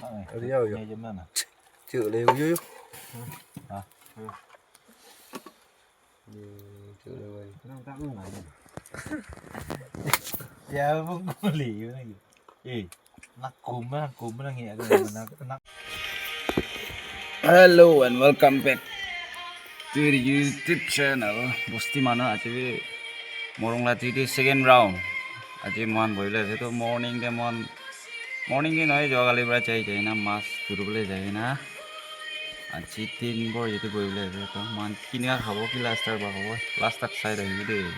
Ở đi đâu vậy? Chữ đều chứ. Hả? Chữ đều vậy. Nó tao không lại. Ya không có lý cái này. Ê, nó cùm nó nghe cái này nó. Hello and welcome back to the YouTube channel. Bosti mana aja morong latih di second round. Aja mohon boleh itu morning ke naik jauh kali berapa cai na mas turu boleh cai na. Aja tin bor itu boleh itu mohon kini khabar ki last tak bahawa last tak saya dah ini.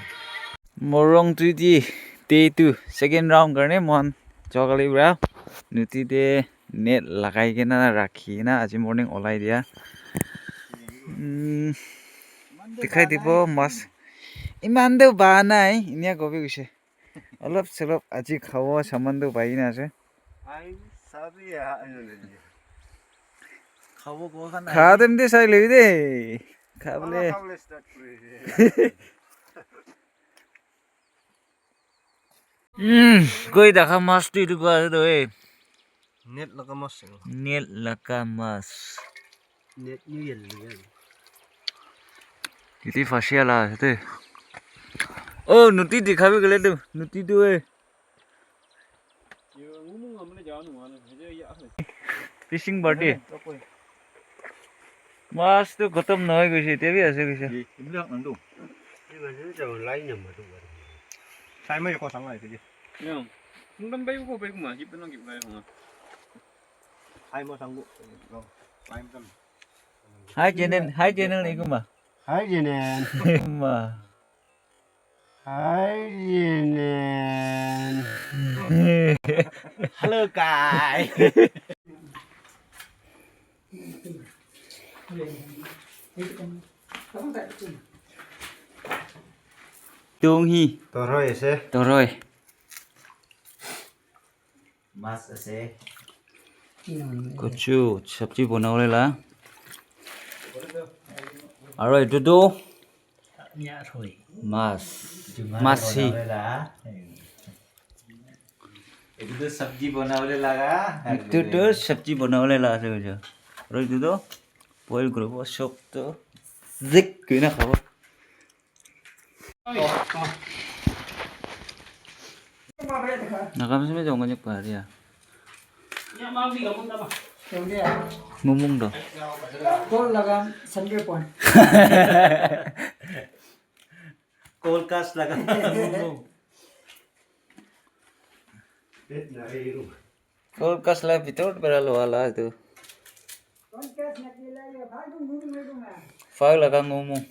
Morong tu di day 2 second round करने mohon jauh kali berapa. Nuti de net lagai ke na rakhi na aja morning olai dia. दिखाई दिबो मास इमान दो बानाय इनिया गबे गसे अलप सलप आजि खावो सामान दो बायना आसे आई साबिया खावो को खाना खादम दे साइ लइ दे खाबले स्टार्ट करे कोई देखा मास तु दुबा दो ए नेट लगा मस नेट लका मास नेट न्यू यल लिया किति फसियाला ते ओ नुति दिखाबे गले दो नुति दो ए फिशिंग बर्डी मास तो खत्म न होय गइसे ते भी आसे गइसे इब्लाक नंदो इबे जो लाइ नम दो sai mấy con sáng này thì gì không không đâm bay của bay của mà giúp nó kịp đây không hai mươi sáng bộ rồi hai trăm hai channel này cơ mà hai gì nè mà hai gì nè hello cài Tuông hi tôi rồi mas ase kochu sabji बनाउले ला আৰু এটোটো মাছ মাছি এটোটো সবজি बनाउले লাগা এটোটো sabji बनाउले ला আছে কৈছো আৰু এটোটো বইল কৰিব সবটো জিক কিনা খাব nakam sih jangan banyak bahari ya ngomong dong Kol lagam 100 point. कोलकास लगा kalau kas lah fitur berlalu ala itu Kon kes nak nilai ya, baru ngomong na. file lagi ngomong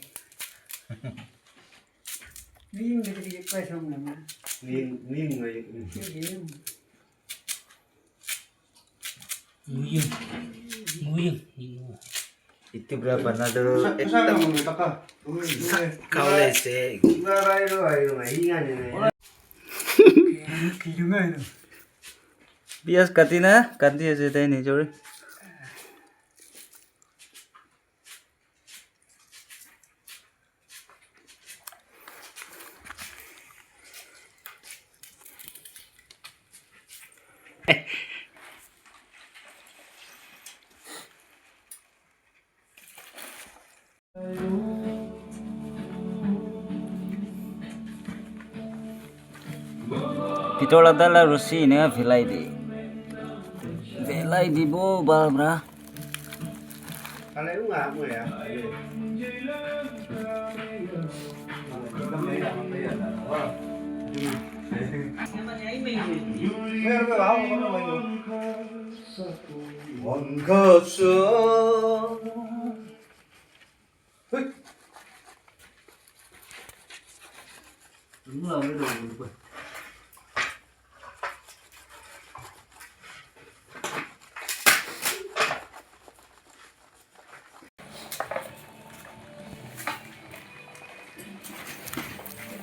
Ning dikit kuasa ngomong. ning người itu berapa nado kau lese bias katina kanti aja tadi nih curi Pitol adalah rusi ini velai di bo balbra Kalau itu nggak mau ya.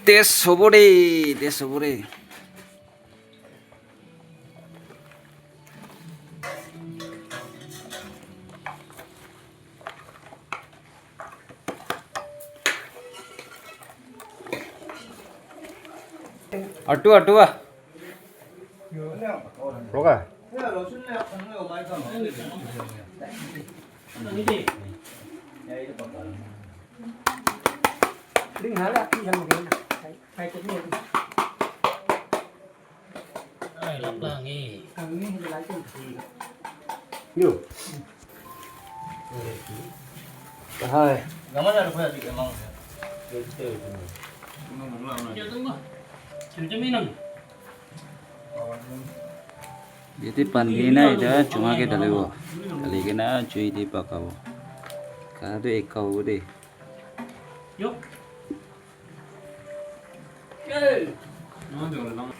tes sobore Atua. Roka. Đừng hả là đi làm cái này. Phải cái này. Ai lắp là nghe. Nghe thì lại cái. Nhiều. Hai. Gamanya apa ya emang? Chưa tunggu. Chưa cho minum. Jadi pandi na ida cuma ke dalewo. Kali kena cuy di pakau. Kado ekau deh. Yuk. Hey. 너한테 원래 남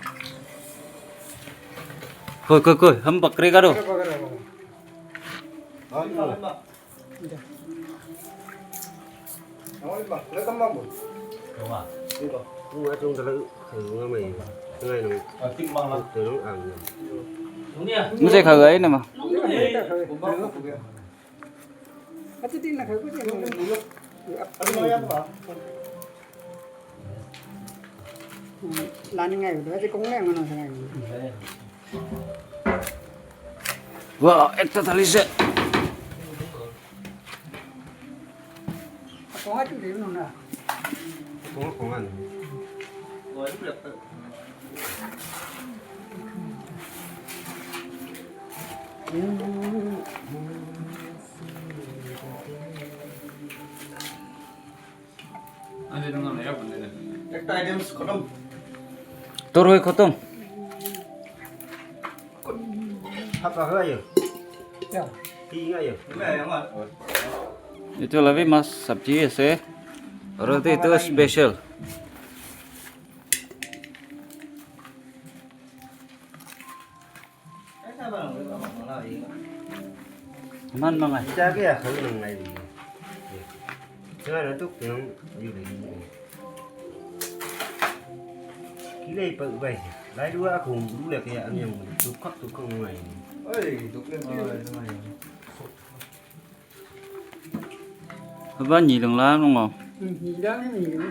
Koi, ham bakre karo. Đúng à? I거. Nga chung dala khử mày. Ngay nó Tim bang lah. từ nó ăn. Đúng nha. Mesti kagak nama. Itu tin là phải có gì mà. Làm ngày đó thì cũng nghe mà nó ngày. Wah, ekta talise. Có hết chút điểm luôn nè. Không ăn. 안돼 등산 내가 본데 Toroi khotom. Hấp vào hơi rồi. Dạ. Đi ngay rồi. Itu lebih mas sabji ese. Roti itu special. Man mangai. Cha cái khử lần này thì. Cái nó tốt nó như vậy. Cái này bự vậy. Lấy đũa cùng đũa là cái ăn nhầm tục khắc tục không này. Apa nhì lưng lá đúng không? Gì đó cái gì nữa.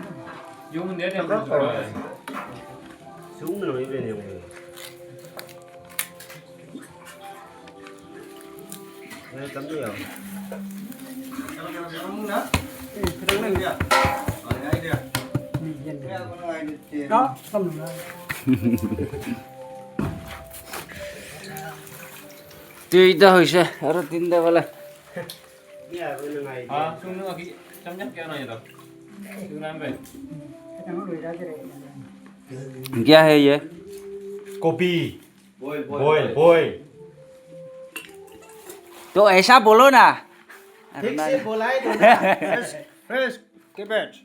용은 내야 되는 거 좋아해 Xuống nó lên nhiều người. Đây cắm nhiều. Cái đó này. Đó, xong rồi. Tuy dah hoise, ada tinda wala. Bây giờ bên này. 아 죽는 거 짬잡게 하나 아니다 죽는 배 Cái nó lùi ra cái này. Kya hai ye? Kopi. Boil. To aisa bolo na. Thích xe bố lái rồi. Fresh cabbage.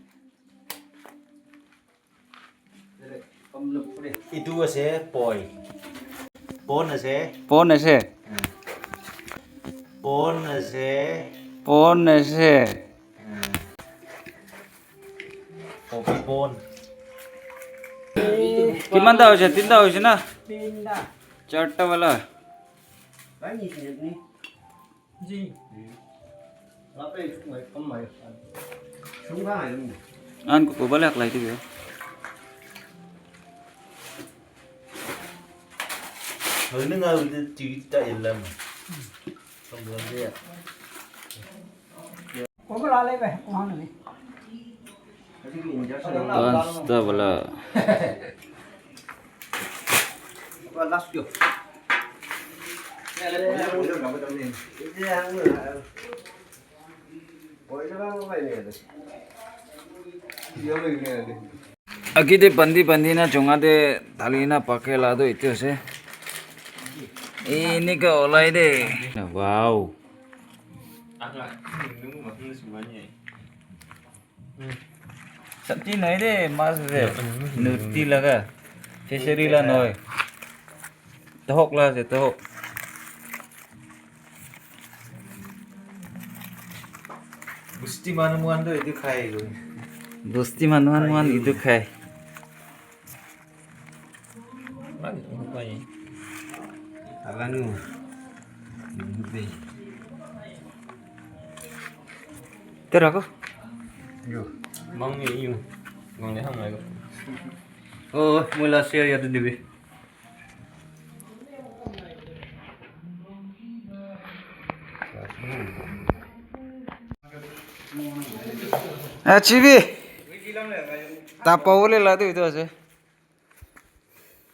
Itu ase boil. Pon ase. Pon ase. Pon ase. Pon ase. Kopi pon. Kiman dah hoise? Tinda hoise na? Tin đã. Charta wala. Bán gì thì được đi. Gì? Lắp đây chúng mày không mày. Xuống ra này luôn. An ko balak lai tu. Hơi nó ngầu chứ chạy lầm. Không được gì ạ. Có cái lo lấy về, có ngon này. Basta wala. Qua last chưa? Aki de bandi na chonga de thali na pake la do ite ase. Ini ke olai de. Wow. 아까 죽는 거 맞는 순간이 Sabji nahi de mas de. Nuti laga. Fishery la noi. Tahok la se tahok. Gusti mana tuh itu khai rồi. Dosti manuan itu khai. 많이 죽는 거 아니 Akan nu. Ini. Terako. Yo. 막내 이유 막내 한 말고 Oh, mula share ya tu dibi. Cibi. Tapa boleh lah tu itu aja.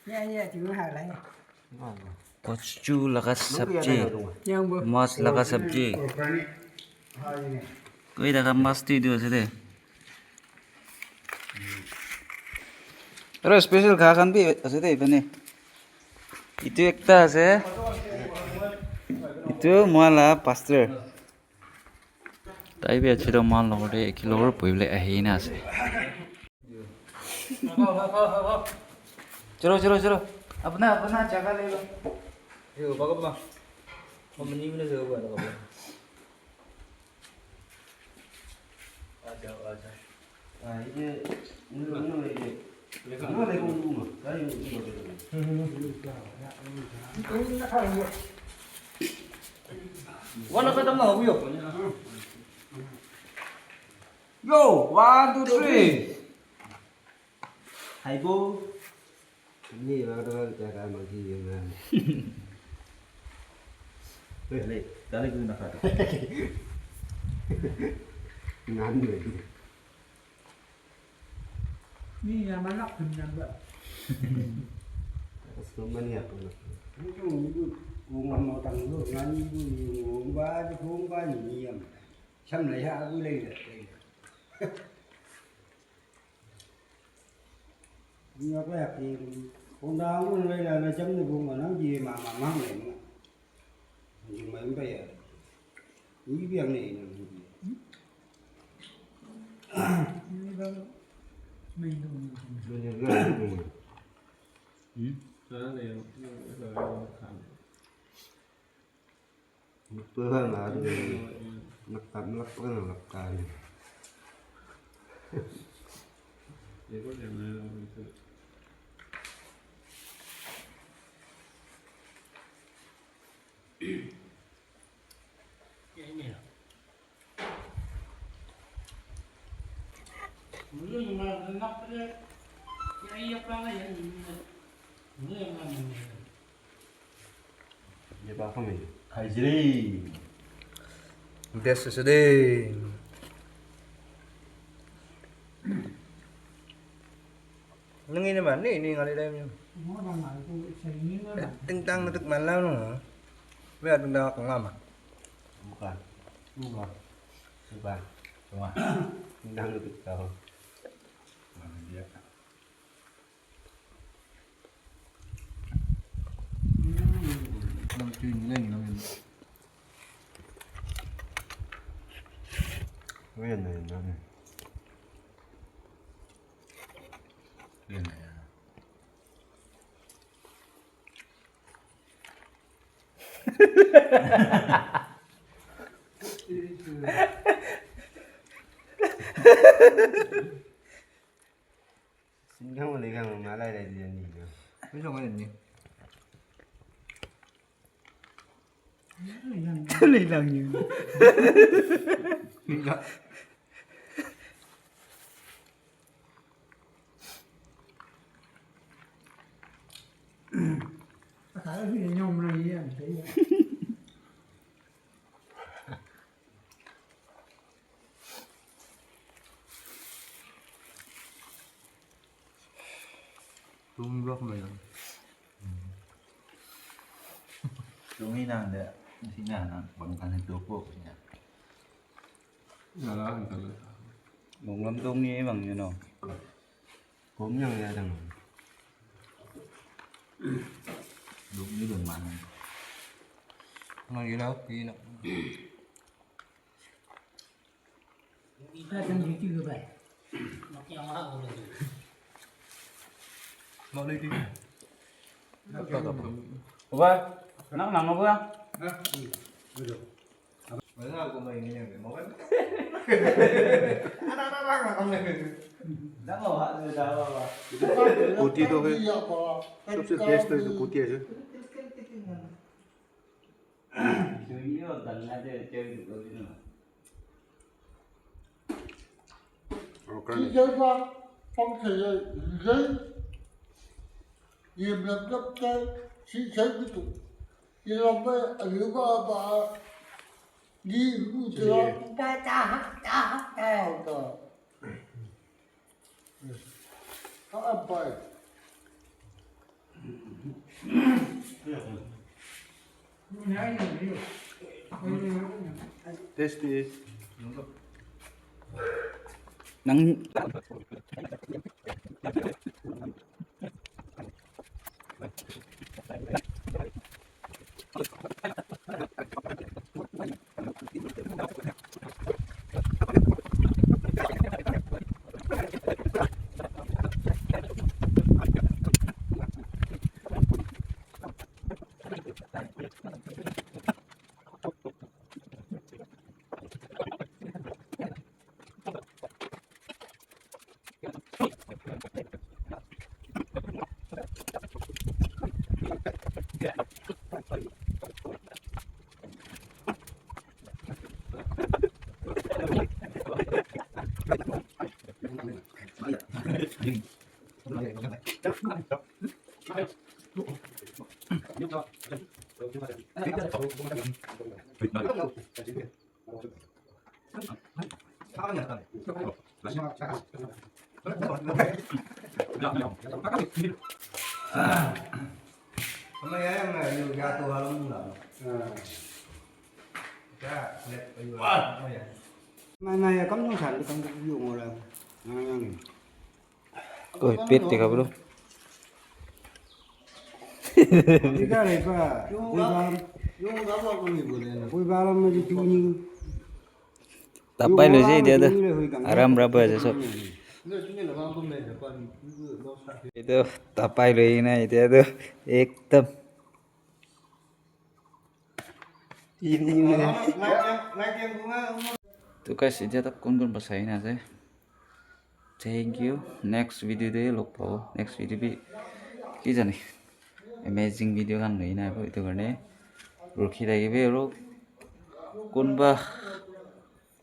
Nha nha chữ hà lại. Kocu lakas sabji. Nha bố. Mas lakas sabji. Koi dah kan mas tu itu aja deh. Terus special kakan bi aja deh ini. Itu ekta aja. Itu muala pastor. Tapi aja dah mal logo deh kilo boleh ahina aja. चलो अपना जगह ले लो ये बागब ना हम नहीं मिले जगह बागब आजा 이제 오늘 이제 내가 내고 온 거만 나이 이거 वाला खत्म ना हो गयो Yo 1 2 3 아이고 ini baru cara magi yang ले डाले क्यों ना खाता ngan lagi Ni nhà mà lắp hình làm vậy. semuanya apa Itu uang mau tang lu ngan uang ba chứ không ba nhiều xăm lại hạ cứ lên được nhưng cái hạt thì con đau đây là chấm được vùng mà nó gì mà mang lại mà nhưng mà bây giờ ý việc này Mình dùng. Bener-bener betul kan ada nekam kan Mulu mà nắp cái cái apa lah yang mulu yang mana dia paham ya खाइजरी udah sesudah nâng ini mana ini ngali đây Nó đang lại tôi xây miếng đó là. tinh tăng nó tức mạnh lắm nữa bây giờ tinh tăng cũng làm à bukan bukan bukan cuma tinh tăng nó tức tao dia làm chuyện lên nó cái này nó này lên này sinh không mà lấy càng má lại gì nhỉ cái trong cái gì Lấy lần nhiều. Phải cái gì nhom này anh thấy. đúng bước mình đúng như nào đấy thì nào nó bằng cái hình đồ của nhỉ một lắm tôm như bằng như nào cốm nhau ra rằng đúng như đường mặn mà gì đâu gì đâu Ta chẳng gì chưa vậy. nó kêu nó không được mau đi đi Ủa nó nằm đâu á mấy nào của mình như vậy máu đã ngồi hả rồi đâu Kuti तो है सबसे बेस्ट है तो kuti है chủ yếu là tận là để chơi được rồi chứ Khi giới qua phong thể giấy nhiệm lập cấp cái sĩ chế cái tụ thì làm với ở nếu bà đi u thừa ta ta cơ có âm bơi Tasty. nắng Hôm nay em này nhiều gà tua lắm lắm. Dạ, đẹp bây giờ. Mai này cấm trong sản không được dùng rồi. ôi biết thì không luôn Cái này phải Yung gak mau beli boleh. Ôi ba lắm đi chú như tapai lu sih dia tuh aram berapa aja sob Nggak sini lah mampu nih depan itu dosa. itu tapai lu ini dia tuh ekdom Naik yang bunga. तो guys এতিয়া तक कौन कौन बस ना से thank you next video दे लोग पाओ नेक्स्ट वीडियो भी की जाने अमेजिंग वीडियो गान नहीं ना itu करने रुखी रहेगी भी और कौन बा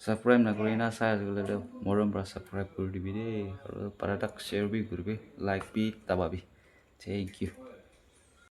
सब्सक्राइब ना करें ना साइज को ले लो मोरम पर सब्सक्राइब कर दी भी दे और para tak share भी कर भी लाइक भी तबा भी थैंक यू